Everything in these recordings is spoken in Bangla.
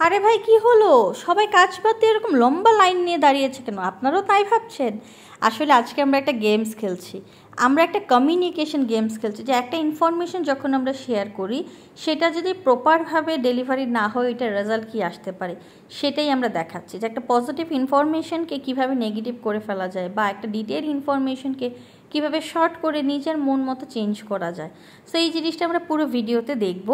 আরে ভাই কি হলো? সবাই কাজ বাদ দিয়ে এরকম লম্বা লাইন নিয়ে দাঁড়িয়েছে কেন? আপনারাও তাই ভাবছেন? আসলে আজকে আমরা একটা গেমস খেলছি। আমরা একটা কমিউনিকেশন গেমস খেলছি, যে একটা ইনফরমেশন যখন আমরা শেয়ার করি সেটা যদি প্রপারভাবে ডেলিভারি না হয় এটার রেজাল্ট কী আসতে পারে সেটাই আমরা দেখাচ্ছি। যে একটা পজিটিভ ইনফরমেশনকে কীভাবে নেগেটিভ করে ফেলা যায়, বা একটা ডিটেল ইনফরমেশনকে কীভাবে শর্ট করে নিজের মন মতো চেঞ্জ করা যায়। সো এই জিনিসটা আমরা পুরো ভিডিওতে দেখব।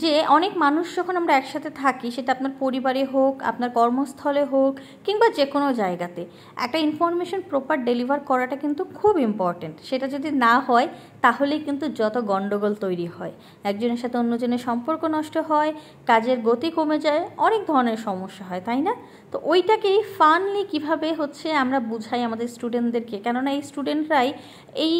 যে অনেক মানুষ যখন আমরা একসাথে থাকি, সেটা আপনার পরিবারে হোক, আপনার কর্মস্থলে হোক, কিংবা যে কোনো জায়গাতে, একটা ইনফরমেশন প্রপার ডেলিভার করাটা কিন্তু খুব ইম্পর্টেন্ট। সেটা যদি না হয় তাহলেই কিন্তু যত গণ্ডগোল তৈরি হয়, একজনের সাথে অন্যজনের সম্পর্ক নষ্ট হয়, কাজের গতি কমে যায়, অনেক ধরনের সমস্যা হয়, তাই না? তো ওইটাকেই ফানলি কিভাবে আমরা বুঝাই আমাদের স্টুডেন্টদেরকে, কেননা এই স্টুডেন্টরাই, এই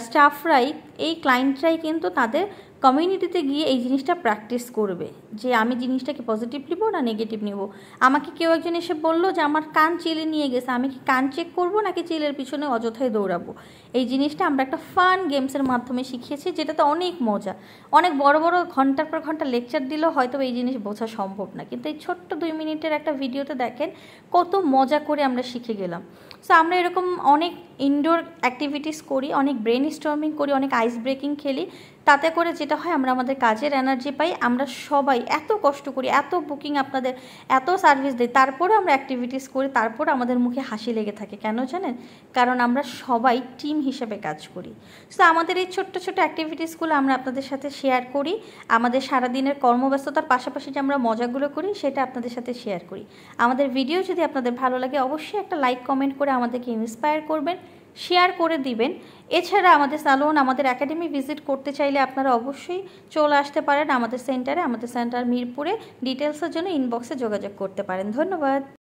স্টাফরাই, এই ক্লায়েন্টরাই কিন্তু তাদের কমিউনিটিতে গিয়ে এই জিনিসটা প্র্যাকটিস করবে, যে আমি জিনিসটাকে পজিটিভ নিব না নেগেটিভ নিব। আমাকে কেউ একজন এসে বললো যে আমার কান চিলে নিয়ে গেছে, আমি কি কান চেক করব নাকি চিলের পিছনে অযথায় দৌড়াবো? এই জিনিসটা আমরা একটা ফান গেমসের মাধ্যমে শিখিয়েছি, যেটাতে অনেক মজা। অনেক বড় বড় ঘন্টার পর ঘন্টা লেকচার দিলেও হয়তো এই জিনিস বোঝা সম্ভব না, কিন্তু এই ছোট্ট 2 মিনিটের একটা ভিডিওতে দেখেন কত মজা করে আমরা শিখে গেলাম। সো আমরা এরকম অনেক ইনডোর অ্যাক্টিভিটিস করি, অনেক ব্রেন স্টর্মিং করি, অনেক আইস ব্রেকিং খেলি। তাতে করে যেটা হয়, আমরা আমাদের কাজের এনার্জি পাই। আমরা সবাই এত কষ্ট করি, এত বুকিং আপনাদের, এত সার্ভিস দিই, তারপরে আমরা অ্যাক্টিভিটিস করি, তারপর আমাদের মুখে হাসি লেগে থাকে। কেন জানেন? কারণ আমরা সবাই টিম হিসেবে কাজ করি। সো আমাদের এই ছোট্ট ছোট্ট অ্যাক্টিভিটিসগুলো আমরা আপনাদের সাথে শেয়ার করি। আমাদের সারাদিনের কর্মব্যস্ততার পাশাপাশি যে আমরা মজাগুলো করি সেটা আপনাদের সাথে শেয়ার করি। আমাদের ভিডিও যদি আপনাদের ভালো লাগে, অবশ্যই একটা লাইক কমেন্ট করে আমাদেরকে ইন্সপায়ার করবেন, শেয়ার করে দিবেন। এছাড়া আমাদের সালন, আমাদের একাডেমি ভিজিট করতে চাইলে আপনারা অবশ্যই চলে আসতে পারেন আমাদের সেন্টারে। আমাদের সেন্টার মিরপুরে। ডিটেলসের জন্য ইনবক্সে যোগাযোগ করতে পারেন। ধন্যবাদ।